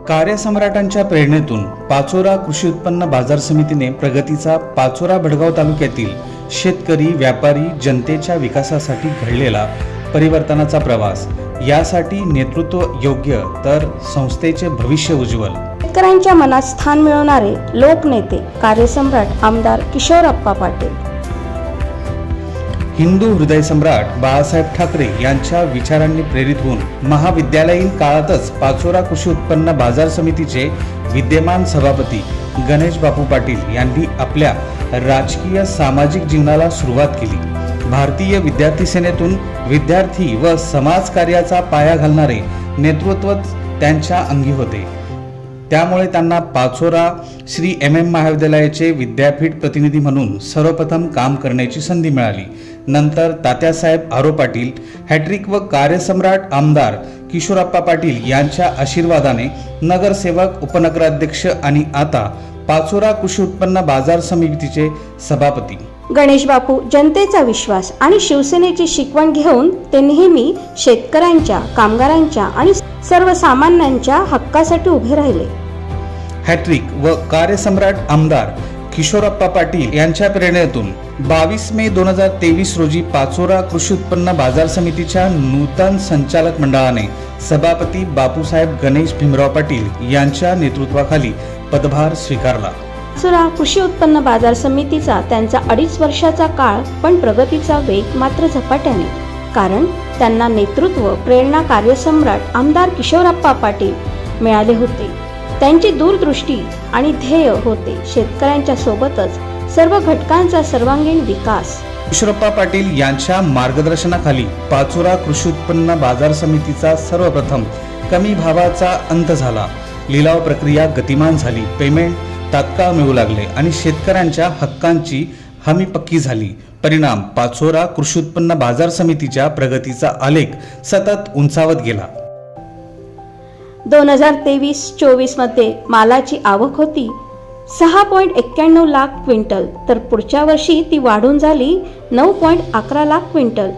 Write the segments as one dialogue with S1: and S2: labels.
S1: कार्यसम्राटांच्या प्रेरणेतून पाचोरा कृषी उत्पन्न बाजार समितीने प्रगतीचा पाचोरा भडगाव तालुक्यातील शेतकरी, व्यापारी, जनतेच्या विकासासाठी घडलेला परिवर्तनाचा प्रवास, यासाठी नेतृत्व योग्य तर संस्थेचे भविष्य उज्ज्वल.
S2: शेतकऱ्यांच्या मनात स्थान मिळवणारे लोकनेते कार्यसम्राट आमदार किशोरप्पा पाटील.
S1: हिंदू हृदय सम्राट बाळासाहेब ठाकरे यांच्या विचारांनी प्रेरित होऊन महाविद्यालयीन काळातच पाचोरा कृषी उत्पन्न बाजार समितीचे विद्यमान सभापती गणेश बापू पाटील यांनी आपल्या राजकीय सामाजिक जीवनाला सुरुवात केली. भारतीय विद्यार्थी सेनेतून विद्यार्थी व समाजकार्याचा पाया घालणारे नेतृत्व त्यांच्या अंगी होते. त्यामुळे त्यांना पाचोरा श्री MM महाविद्यालयाचे विद्यापीठ प्रतिनिधी म्हणून सर्वप्रथम काम करण्याची संधी मिळाली. नंतर तात्यासाहेब आरो पाटील, हॅट्रिक व कार्यसम्राट आमदार किशोरप्पा पाटील यांच्या आशीर्वादाने नगरसेवक, उपनगराध्यक्ष आणि आता पाचोरा कृषी उत्पन्न बाजार समितीचे सभापती.
S2: गणेश बापू जनतेचा विश्वास आणि शिवसेनेची शिकवण घेऊन ते नेहमी शेतकऱ्यांच्या, कामगारांच्या आणि सर्वसामान्यांच्या हक्कासाठी उभे राहिले.
S1: हॅट्रिक व कार्यसम्राट आमदार किशोरप्पा पाटील यांच्या प्रेरणेतून 22 मे 2023 रोजी पाचोरा कृषी उत्पन्न बाजार समितीच्या नूतन संचालक मंडळाने सभापती बापूसाहेब गणेश भीमराव पाटील यांच्या नेतृत्वाखाली पदभार स्वीकारला.
S2: पाचोरा कृषी उत्पन्न बाजार समितीचा त्यांचा 2.5 वर्षाचा काळ, पण प्रगतीचा वेग मात्र झपाट्याने. कारण त्यांना नेतृत्व, प्रेरणा कार्यसम्राट आमदार किशोरप्पा पाटील मिळाले होते. त्यांची दूरदृष्टी आणि ध्येय होते शेतकऱ्यांच्या सोबतच सर्व घटकांचा सर्वांगीण विकास.
S1: किशोरप्पा पाटील यांच्या मार्गदर्शनाखाली पाचोरा कृषी उत्पन्न बाजार समितीचा सर्वप्रथम कमी भावाचा अंत झाला. लिलाव प्रक्रिया गतिमान झाली, पेमेंट तात्काळ मिळू लागले आणि शेतकऱ्यांच्या हक्कांची हमी पक्की झाली. परिणाम, पाचोरा कृषी उत्पन्न बाजार समितीच्या प्रगतीचा आलेख सतत उंचावत गेला.
S2: 2023-24 मध्ये मालाची आवक होती 6.91 लाख क्विंटल, तर पुढच्या वर्षी ती वाढून झाली 9.11 लाख क्विंटल.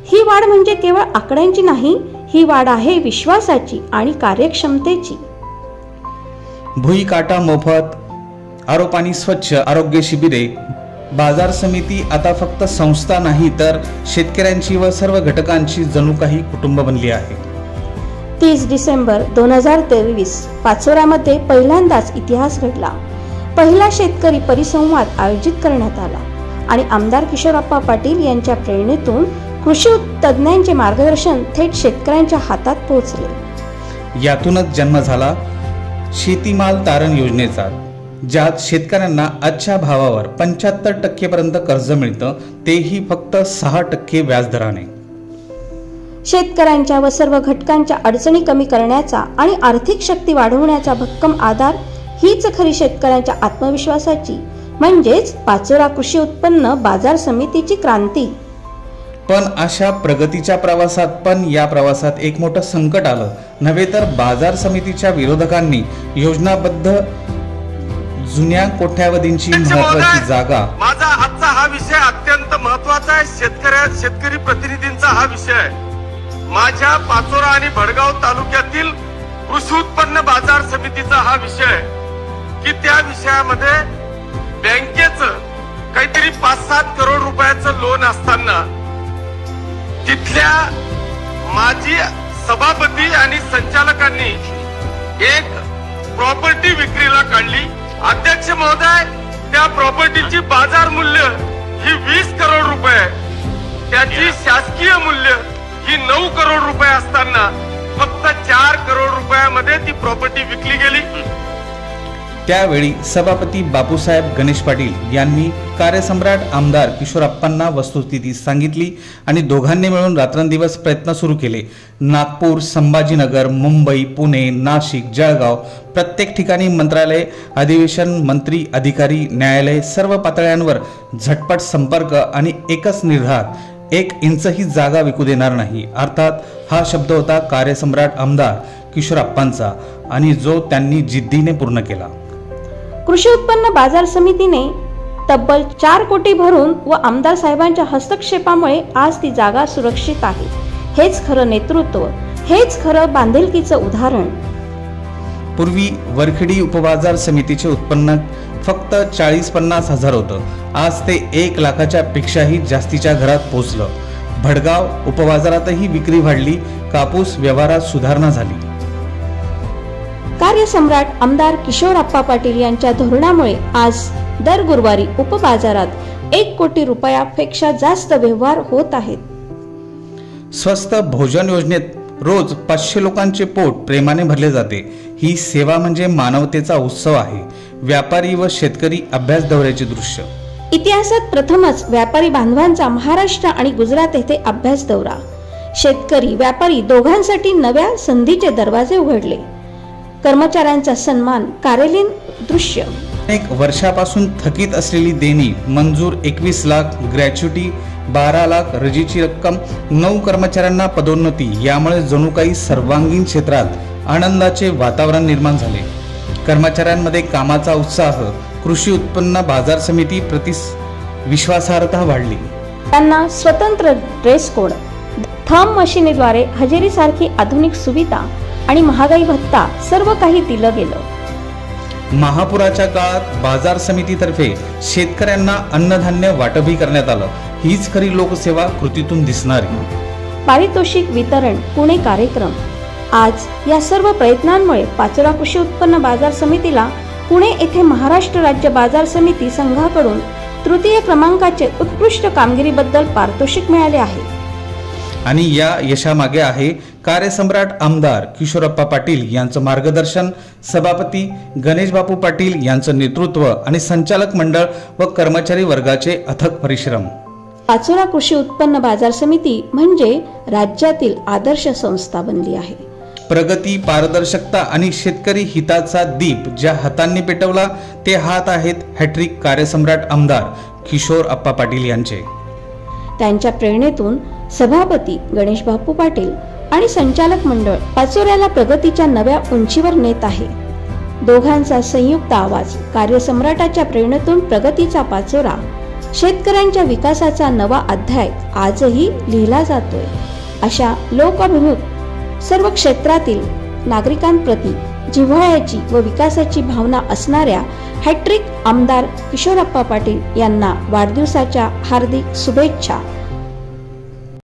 S2: ही वाढ म्हणजे केवळ आकड्यांची नाही, ही वाढ आहे विश्वासाची आणि कार्यक्षमतेची.
S1: भुई काटा मोफत, आरोपानी स्वच्छ आरोग्य शिबिरे. बाजार समिती आता फक्त संस्था नाही तर शेतकऱ्यांची व सर्व घटकांची जणू काही कुटुंब बनली आहे.
S2: 30 डिसेंबर 2023 पाचोरामध्ये पहिल्यांदाच इतिहास घडला. पहिला शेतकरी परिसंवाद आयोजित करण्यात आला आणि आमदार किशोरप्पा पाटील यांच्या प्रेरणेतून कृषी तज्ज्ञांचे मार्गदर्शन थेट शेतकऱ्यांच्या हातात पोहोचले.
S1: यातूनच जन्म झाला शेतीमाल तारण योजनेचा, ज्यात शेतकऱ्यांना आजच्या भावावर 75% पर्यंत कर्ज मिळतं, तेही फक्त 6% व्याजदराने.
S2: शेतकऱ्यांच्या व सर्व घटकांच्या अडचणी कमी करण्याचा आणि आर्थिक शक्ती वाढवण्याचा भक्कम आधार हीच खरी शेतकऱ्यांच्या आत्मविश्वासाची म्हणजेच पाचोरा कृषी उत्पन्न बाजार समितीची क्रांती.
S1: पण अशा प्रगतीच्या प्रवासात या प्रवासात एक मोठं संकट आलं. नव्हे तर बाजार समितीच्या विरोधकांनी योजनाबद्ध जुन्या कोठ्यावधींची महत्वाची जागा.
S3: माझा आजचा हा विषय अत्यंत महत्वाचा आहे. शेतकरी प्रतिनिधींचा हा विषय आहे. माझ्या पाचोरा आणि भडगाव तालुक्यातील कृषी उत्पन्न बाजार समितीचा हा विषय आहे की त्या विषयामध्ये बँकेचं काहीतरी 5-7 करोड रुपयाचं लोन असताना तिथल्या माजी सभापती आणि संचालकांनी एक प्रॉपर्टी विक्रीला काढली. अध्यक्ष महोदय, त्या प्रॉपर्टीची बाजार मूल्य ही 20 करोड रुपये, त्याची शासकीय मूल्य ही 9 करोड रुपये असताना फक्त 4 करोड रुपयामध्ये ती प्रॉपर्टी विकली गेली.
S1: त्यावेळी सभापती बापूसाहेब गणेश पाटील यांनी कार्यसम्राट आमदार किशोरप्पांना वस्तुस्थिती सांगितली आणि दोघांनी मिळून रात्रंदिवस प्रयत्न सुरू केले. नागपूर, संभाजीनगर, मुंबई, पुणे, नाशिक, जळगाव प्रत्येक ठिकाणी मंत्रालय, अधिवेशन, मंत्री, अधिकारी, न्यायालय सर्व पातळ्यांवर झटपट संपर्क आणि एकच निर्धार, 1 इंचही जागा विकू देणार नाही. अर्थात हा शब्द होता कार्यसम्राट आमदार किशोरप्पांचा आणि जो त्यांनी जिद्दीने पूर्ण केला.
S2: कृषी उत्पन्न बाजार समितीने तब्बल 4 कोटी भरून व आमदार साहेबांच्या हस्तक्षेपामुळे आज ती जागा सुरक्षित आहे. हेच खरं नेतृत्व, हेच खरं बांधिलकीचं उदाहरण.
S1: पूर्वी वरखेडी उपबाजार समितीचे उत्पन्न फक्त 40-50 हजार होतं. आज ते 1 लाखाच्या पेक्षाही जास्तीच्या घरात पोहोचलं. भडगाव उपबाजारातही विक्री वाढली. कापूस व्यवहारात सुधारणा झाली.
S2: कार्यसम्राट आमदार किशोरप्पा पाटील यांच्या धोरणामुळे आज दर गुरुवारी उपबाजारात 1 कोटी रुपयापेक्षा जास्त व्यवहार होत आहेत.
S1: स्वस्त भोजन योजनेत रोज 500 लोकांचे पोट प्रेमाने भरले जाते. ही सेवा म्हणजे मानवतेचा उत्सव आहे. व्यापारी व शेतकरी अभ्यास दौऱ्याचे दृश्य.
S2: इतिहासात प्रथमच व्यापारी बांधवांचा महाराष्ट्र आणि गुजरात येथे अभ्यास दौरा. शेतकरी व्यापारी दोघांसाठी नव्या संधीचे दरवाजे उघडले. कर्मचाऱ्यांचा सन्मान, कार्यालयीन दृश्य.
S1: अनेक वर्षापासून थकीत असलेली देणी मंजूर. 21 लाख ग्रॅच्युटी, 12 लाख रजेची रक्कम, 9 कर्मचाऱ्यांना पदोन्नती. यामुळे जणू काही सर्वांगीण क्षेत्रात आनंदाचे वातावरण निर्माण झाले. कर्मचाऱ्यांमध्ये कामाचा उत्साह. कृषी उत्पन्न बाजार समिती प्रति विश्वासार्हता वाढली.
S2: त्यांना स्वतंत्र ड्रेस कोड, थंब मशीनीद्वारे हजेरीसारखी आधुनिक सुविधा आणि महागाई भत्ता सर्व काही दिलं गेलं.
S1: महापुराच्या काळात बाजार समितीतर्फे शेतकऱ्यांना अन्नधान्य वाटपही करण्यात आलं. हीच खरी लोकसेवा कृतीतून दिसणारी.
S2: पारितोषिक वितरण पुणे कार्यक्रम. आज या सर्व प्रयत्नांमुळे पाचोरा कृषी उत्पन्न बाजार समितीला पुणे येथे महाराष्ट्र राज्य बाजार समिती संघाकडून तृतीय क्रमांकाचे उत्कृष्ट कामगिरीबद्दल पारितोषिक मिळाले आहे.
S1: आणि या यशामागे आहे कार्यसम्राट आमदार किशोरप्पा पाटील यांचं मार्गदर्शन, सभापती गणेश बापू पाटील यांचं नेतृत्व आणि संचालक मंडळ व कर्मचारी वर्गाचे अथक परिश्रम.
S2: पाचोरा कृषी उत्पन्न बाजार समिती म्हणजे राज्यातील आदर्श संस्था बनली आहे.
S1: प्रगती, पारदर्शकता आणि शेतकरी हिताचा दीप ज्या हातांनी पेटवला ते हात आहेत हॅट्रिक कार्यसम्राट आमदार किशोरप्पा पाटील यांचे.
S2: त्यांच्या प्रेरणेतून सभापती गणेश बापू पाटील आणि संचालक मंडळ पाचोऱ्याला प्रगतीच्या नव्या उंचीवर नेत आहे. दोघांचा संयुक्त आवाज. कार्यसम्राटाच्या प्रेरणेतून प्रगतीचा पाचोरा, शेतकऱ्यांच्या विकासाचा नवा अध्याय आजही लिहिला जातोय. अशा लोकाभिमुख सर्व क्षेत्रातील नागरिकांप्रती जिव्हाळ्याची व विकासाची भावना असणाऱ्या हॅट्रिक आमदार किशोरप्पा पाटील यांना वाढदिवसाच्या हार्दिक शुभेच्छा.